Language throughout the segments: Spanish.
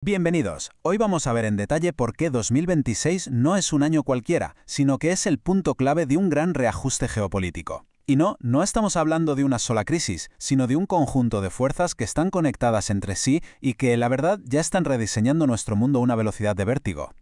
Bienvenidos. Hoy vamos a ver en detalle por qué 2026 no es un año cualquiera, sino que es el punto clave de un gran reajuste geopolítico. Y no estamos hablando de una sola crisis, sino de un conjunto de fuerzas que están conectadas entre sí y que, la verdad, ya están rediseñando nuestro mundo a una velocidad de vértigo.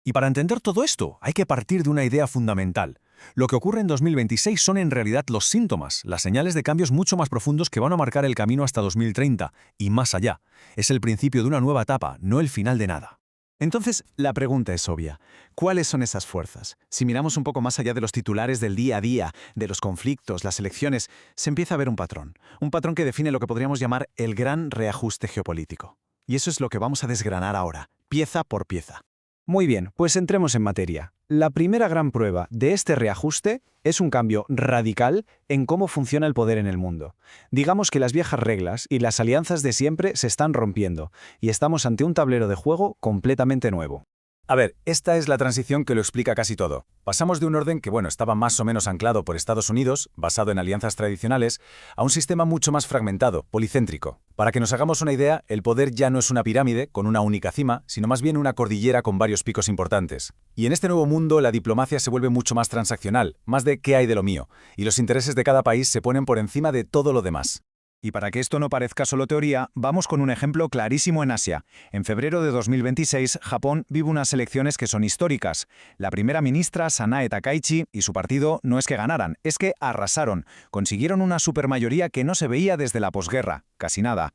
Y para entender todo esto, hay que partir de una idea fundamental. Lo que ocurre en 2026 son en realidad los síntomas, las señales de cambios mucho más profundos que van a marcar el camino hasta 2030 y más allá. Es el principio de una nueva etapa, no el final de nada. Entonces, la pregunta es obvia. ¿Cuáles son esas fuerzas? Si miramos un poco más allá de los titulares del día a día, de los conflictos, las elecciones, se empieza a ver un patrón. Un patrón que define lo que podríamos llamar el gran reajuste geopolítico. Y eso es lo que vamos a desgranar ahora, pieza por pieza. Muy bien, pues entremos en materia. La primera gran prueba de este reajuste es un cambio radical en cómo funciona el poder en el mundo. Digamos que las viejas reglas y las alianzas de siempre se están rompiendo, y estamos ante un tablero de juego completamente nuevo. A ver, esta es la transición que lo explica casi todo. Pasamos de un orden que, estaba más o menos anclado por Estados Unidos, basado en alianzas tradicionales, a un sistema mucho más fragmentado, policéntrico. Para que nos hagamos una idea, el poder ya no es una pirámide con una única cima, sino más bien una cordillera con varios picos importantes. Y en este nuevo mundo, la diplomacia se vuelve mucho más transaccional, más de qué hay de lo mío, y los intereses de cada país se ponen por encima de todo lo demás. Y para que esto no parezca solo teoría, vamos con un ejemplo clarísimo en Asia. En febrero de 2026, Japón vive unas elecciones que son históricas. La primera ministra, Sanae Takaichi, y su partido no es que ganaran, es que arrasaron. Consiguieron una supermayoría que no se veía desde la posguerra, casi nada.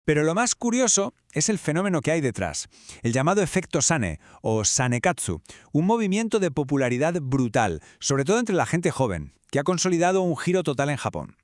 Pero lo más curioso es el fenómeno que hay detrás, el llamado efecto Sane o Sanekatsu, un movimiento de popularidad brutal, sobre todo entre la gente joven, que ha consolidado un giro total en Japón.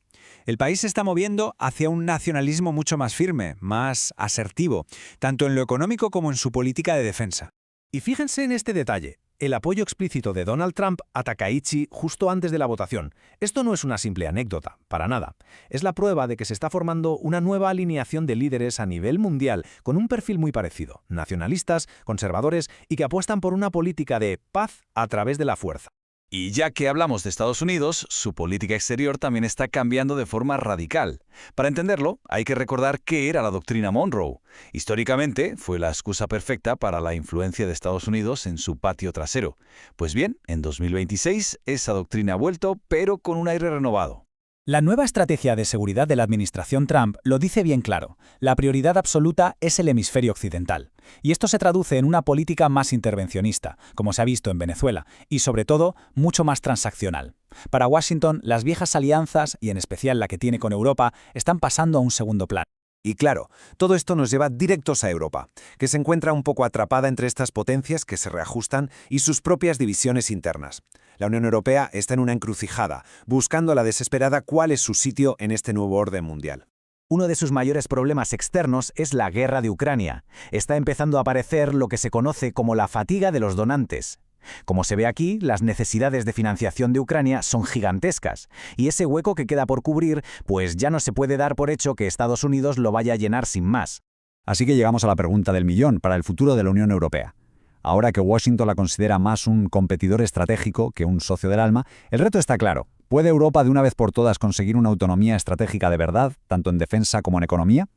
El país se está moviendo hacia un nacionalismo mucho más firme, más asertivo, tanto en lo económico como en su política de defensa. Y fíjense en este detalle, el apoyo explícito de Donald Trump a Takaichi justo antes de la votación. Esto no es una simple anécdota, para nada. Es la prueba de que se está formando una nueva alineación de líderes a nivel mundial con un perfil muy parecido, nacionalistas, conservadores y que apuestan por una política de paz a través de la fuerza. Y ya que hablamos de Estados Unidos, su política exterior también está cambiando de forma radical. Para entenderlo, hay que recordar qué era la doctrina Monroe. Históricamente, fue la excusa perfecta para la influencia de Estados Unidos en su patio trasero. Pues bien, en 2026, esa doctrina ha vuelto, pero con un aire renovado. La nueva estrategia de seguridad de la administración Trump lo dice bien claro. La prioridad absoluta es el hemisferio occidental. Y esto se traduce en una política más intervencionista, como se ha visto en Venezuela, y sobre todo, mucho más transaccional. Para Washington, las viejas alianzas, y en especial la que tiene con Europa, están pasando a un segundo plano. Y claro, todo esto nos lleva directos a Europa, que se encuentra un poco atrapada entre estas potencias que se reajustan y sus propias divisiones internas. La Unión Europea está en una encrucijada, buscando a la desesperada cuál es su sitio en este nuevo orden mundial. Uno de sus mayores problemas externos es la guerra de Ucrania. Está empezando a aparecer lo que se conoce como la fatiga de los donantes. Como se ve aquí, las necesidades de financiación de Ucrania son gigantescas, y ese hueco que queda por cubrir, pues ya no se puede dar por hecho que Estados Unidos lo vaya a llenar sin más. Así que llegamos a la pregunta del millón para el futuro de la Unión Europea. Ahora que Washington la considera más un competidor estratégico que un socio del alma, el reto está claro. ¿Puede Europa de una vez por todas conseguir una autonomía estratégica de verdad, tanto en defensa como en economía?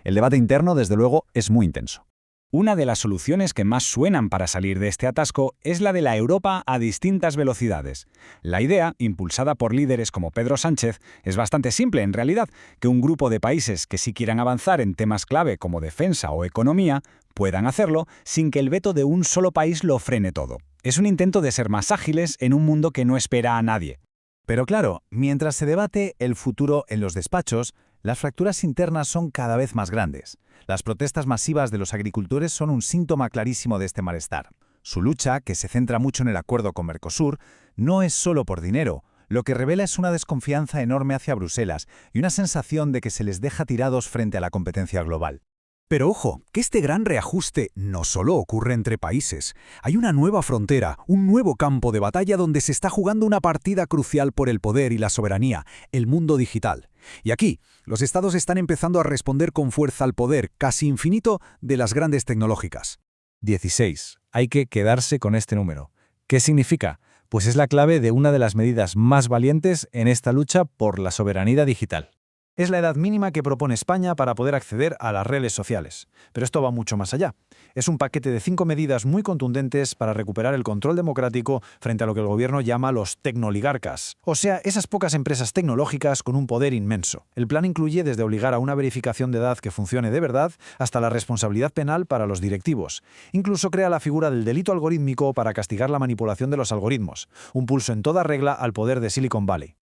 El debate interno, desde luego, es muy intenso. Una de las soluciones que más suenan para salir de este atasco es la de la Europa a distintas velocidades. La idea, impulsada por líderes como Pedro Sánchez, es bastante simple en realidad, que un grupo de países que sí quieran avanzar en temas clave como defensa o economía puedan hacerlo sin que el veto de un solo país lo frene todo. Es un intento de ser más ágiles en un mundo que no espera a nadie. Pero claro, mientras se debate el futuro en los despachos, las fracturas internas son cada vez más grandes. Las protestas masivas de los agricultores son un síntoma clarísimo de este malestar. Su lucha, que se centra mucho en el acuerdo con Mercosur, no es solo por dinero. Lo que revela es una desconfianza enorme hacia Bruselas y una sensación de que se les deja tirados frente a la competencia global. Pero ojo, que este gran reajuste no solo ocurre entre países. Hay una nueva frontera, un nuevo campo de batalla donde se está jugando una partida crucial por el poder y la soberanía, el mundo digital. Y aquí, los estados están empezando a responder con fuerza al poder casi infinito de las grandes tecnológicas. 16. Hay que quedarse con este número. ¿Qué significa? Pues es la clave de una de las medidas más valientes en esta lucha por la soberanía digital. Es la edad mínima que propone España para poder acceder a las redes sociales. Pero esto va mucho más allá. Es un paquete de 5 medidas muy contundentes para recuperar el control democrático frente a lo que el gobierno llama los tecnoligarcas. O sea, esas pocas empresas tecnológicas con un poder inmenso. El plan incluye desde obligar a una verificación de edad que funcione de verdad hasta la responsabilidad penal para los directivos. Incluso crea la figura del delito algorítmico para castigar la manipulación de los algoritmos. Un pulso en toda regla al poder de Silicon Valley.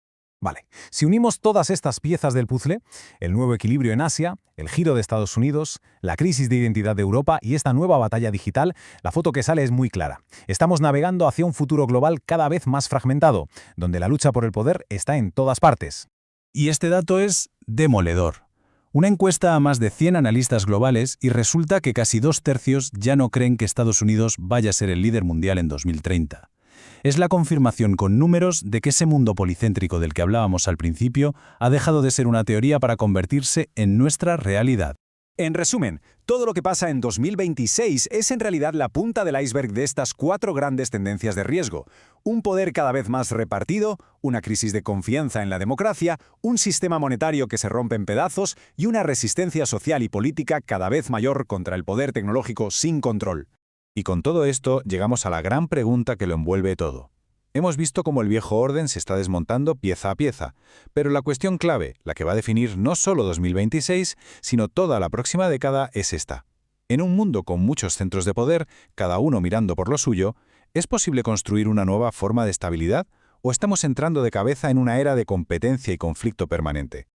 Vale, si unimos todas estas piezas del puzzle, el nuevo equilibrio en Asia, el giro de Estados Unidos, la crisis de identidad de Europa y esta nueva batalla digital, la foto que sale es muy clara. Estamos navegando hacia un futuro global cada vez más fragmentado, donde la lucha por el poder está en todas partes. Y este dato es demoledor. Una encuesta a más de 100 analistas globales y resulta que casi 2/3 ya no creen que Estados Unidos vaya a ser el líder mundial en 2030. Es la confirmación con números de que ese mundo policéntrico del que hablábamos al principio ha dejado de ser una teoría para convertirse en nuestra realidad. En resumen, todo lo que pasa en 2026 es en realidad la punta del iceberg de estas 4 grandes tendencias de riesgo. Un poder cada vez más repartido, una crisis de confianza en la democracia, un sistema monetario que se rompe en pedazos y una resistencia social y política cada vez mayor contra el poder tecnológico sin control. Y con todo esto llegamos a la gran pregunta que lo envuelve todo. Hemos visto cómo el viejo orden se está desmontando pieza a pieza, pero la cuestión clave, la que va a definir no solo 2026, sino toda la próxima década, es esta. En un mundo con muchos centros de poder, cada uno mirando por lo suyo, ¿es posible construir una nueva forma de estabilidad o estamos entrando de cabeza en una era de competencia y conflicto permanente?